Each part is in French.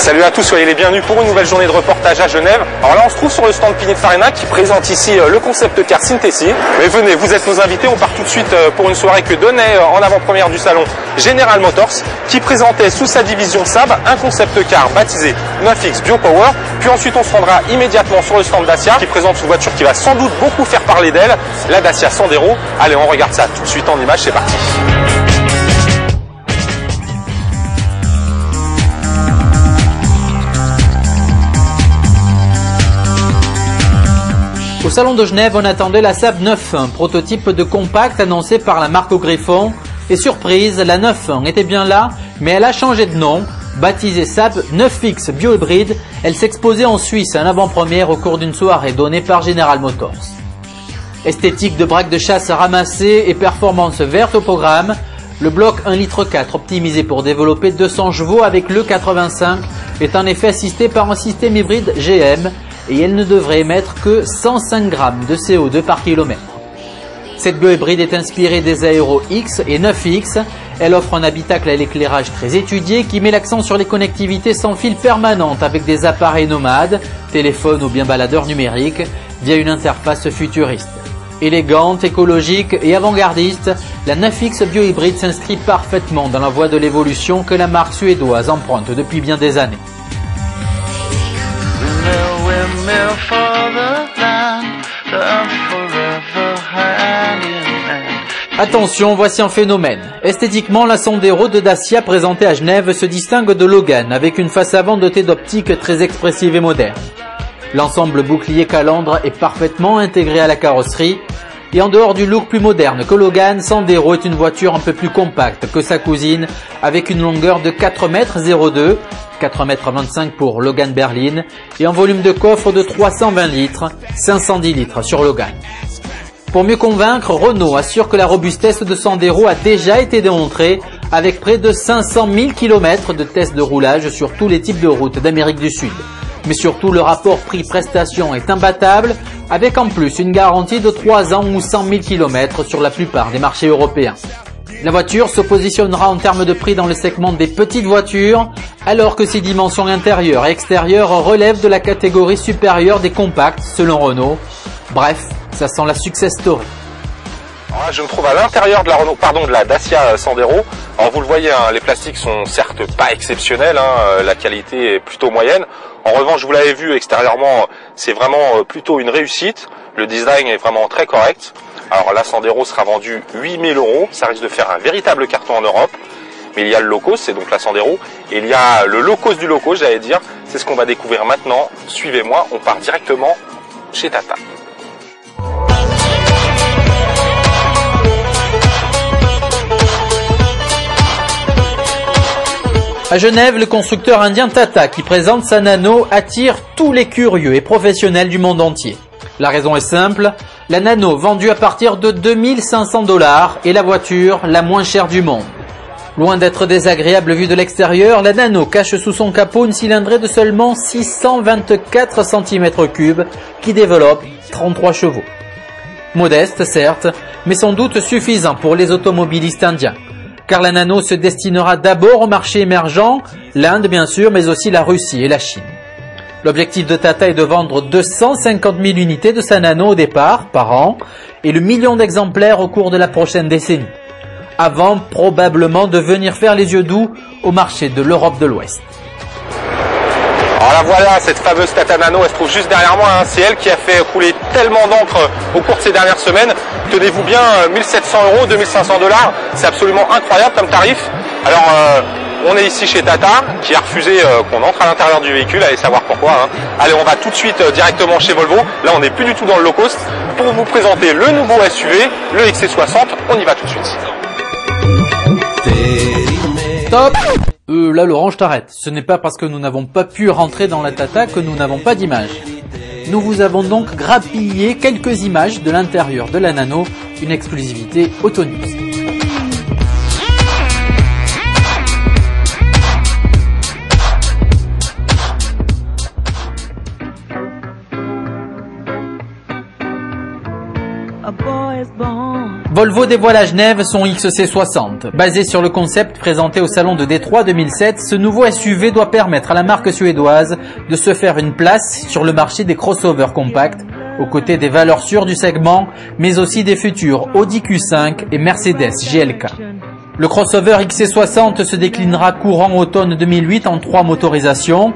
Salut à tous, soyez les bienvenus pour une nouvelle journée de reportage à Genève. Alors là on se trouve sur le stand Pininfarina qui présente ici le concept car Synthesy. Mais venez, vous êtes nos invités, on part tout de suite pour une soirée que donnait en avant-première du salon General Motors qui présentait sous sa division Saab un concept car baptisé 9X BioPower. Puis ensuite on se rendra immédiatement sur le stand Dacia qui présente une voiture qui va sans doute beaucoup faire parler d'elle, la Dacia Sandero. Allez, on regarde ça tout de suite en images, c'est parti. Au salon de Genève, on attendait la Saab 9.1, prototype de compact annoncé par la marque au Griffon. Et surprise, la 9.1 était bien là, mais elle a changé de nom. Baptisée Saab 9X Biohybride, elle s'exposait en Suisse en avant-première au cours d'une soirée donnée par General Motors. Esthétique de braque de chasse ramassée et performance verte au programme, le bloc 1,4 litre optimisé pour développer 200 chevaux avec le 85 est en effet assisté par un système hybride GM et elle ne devrait émettre que 105 grammes de CO2 par kilomètre. Cette biohybride est inspirée des Aero X et 9X. Elle offre un habitacle à l'éclairage très étudié qui met l'accent sur les connectivités sans fil permanentes avec des appareils nomades, téléphones ou bien baladeurs numériques via une interface futuriste. Élégante, écologique et avant-gardiste, la 9X biohybride s'inscrit parfaitement dans la voie de l'évolution que la marque suédoise emprunte depuis bien des années. Attention, voici un phénomène. Esthétiquement, la Sandero de Dacia présentée à Genève se distingue de Logan avec une face avant dotée d'optique très expressive et moderne. L'ensemble bouclier calandre est parfaitement intégré à la carrosserie et en dehors du look plus moderne que Logan, Sandero est une voiture un peu plus compacte que sa cousine avec une longueur de 4,02 m, 4,25 m pour Logan berline et un volume de coffre de 320 litres, 510 litres sur Logan. Pour mieux convaincre, Renault assure que la robustesse de Sandero a déjà été démontrée avec près de 500 000 km de tests de roulage sur tous les types de routes d'Amérique du Sud. Mais surtout, le rapport prix-prestation est imbattable, avec en plus une garantie de 3 ans ou 100 000 km sur la plupart des marchés européens. La voiture se positionnera en termes de prix dans le segment des petites voitures, alors que ses dimensions intérieures et extérieures relèvent de la catégorie supérieure des compacts selon Renault. Bref, ça sent la success story. Alors là, je me trouve à l'intérieur de la Dacia Sandero. Alors vous le voyez, hein, les plastiques sont certes pas exceptionnels, la qualité est plutôt moyenne. En revanche, vous l'avez vu extérieurement, c'est vraiment plutôt une réussite. Le design est vraiment très correct. Alors la Sandero sera vendue 8 000 €, ça risque de faire un véritable carton en Europe. Mais il y a le low cost, c'est donc la Sandero, et il y a le low cost du low cost, j'allais dire. C'est ce qu'on va découvrir maintenant. Suivez-moi, on part directement chez Tata. À Genève, le constructeur indien Tata qui présente sa Nano attire tous les curieux et professionnels du monde entier. La raison est simple, la Nano vendue à partir de 2 500 $ est la voiture la moins chère du monde. Loin d'être désagréable vue de l'extérieur, la Nano cache sous son capot une cylindrée de seulement 624 cm3 qui développe 33 chevaux. Modeste certes, mais sans doute suffisant pour les automobilistes indiens. Car la Nano se destinera d'abord au marché émergent, l'Inde bien sûr, mais aussi la Russie et la Chine. L'objectif de Tata est de vendre 250 000 unités de sa Nano au départ, par an, et le million d'exemplaires au cours de la prochaine décennie, avant probablement de venir faire les yeux doux au marché de l'Europe de l'Ouest. Alors là voilà, cette fameuse Tata Nano, elle se trouve juste derrière moi, hein. C'est elle qui a fait couler tellement d'encre au cours de ces dernières semaines. Tenez-vous bien, 1 700 €, 2 500 $, c'est absolument incroyable comme tarif. Alors on est ici chez Tata, qui a refusé qu'on entre à l'intérieur du véhicule, allez savoir pourquoi. Hein. Allez, on va tout de suite directement chez Volvo. Là on n'est plus du tout dans le low cost. Pour vous présenter le nouveau SUV, le XC60, on y va tout de suite. Stop! Là Laurent, je t'arrête. Ce n'est pas parce que nous n'avons pas pu rentrer dans la Tata que nous n'avons pas d'image. Nous vous avons donc grappillé quelques images de l'intérieur de la Nano, une exclusivité Autonews. Volvo dévoile à Genève son XC60. Basé sur le concept présenté au salon de Détroit 2007, ce nouveau SUV doit permettre à la marque suédoise de se faire une place sur le marché des crossovers compacts, aux côtés des valeurs sûres du segment, mais aussi des futurs Audi Q5 et Mercedes GLK. Le crossover XC60 se déclinera courant automne 2008 en 3 motorisations.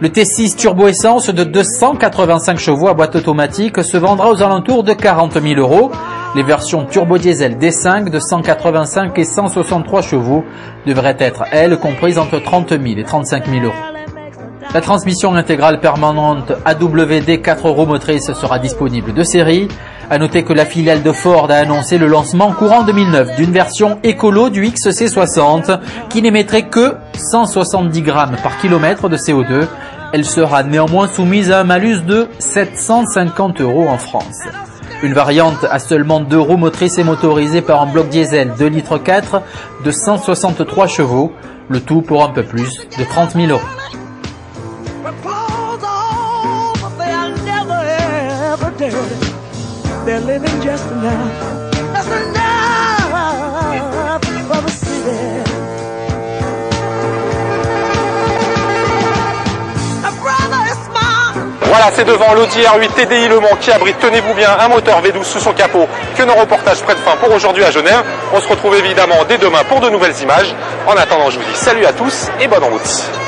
Le T6 turbo-essence de 285 chevaux à boîte automatique se vendra aux alentours de 40 000 €. Les versions turbo-diesel D5 de 185 et 163 chevaux devraient être, elles, comprises entre 30 000 et 35 000 €. La transmission intégrale permanente AWD 4 roues motrices sera disponible de série. À noter que la filiale de Ford a annoncé le lancement courant 2009 d'une version écolo du XC60 qui n'émettrait que 170 grammes par kilomètre de CO2. Elle sera néanmoins soumise à un malus de 750 € en France. Une variante à seulement 2 roues motrices est motorisée par un bloc diesel 2,4 litres de 163 chevaux, le tout pour un peu plus de 30 000 €. They're living just enough. That's enough for the city. A brother is smart. Voilà, c'est devant l'Audi R8 TDI Le Mans qui abrite, tenez-vous bien, un moteur V12 sous son capot que nos reportages prennent fin pour aujourd'hui à Genève. On se retrouve évidemment dès demain pour de nouvelles images. En attendant, je vous dis salut à tous et bonne route.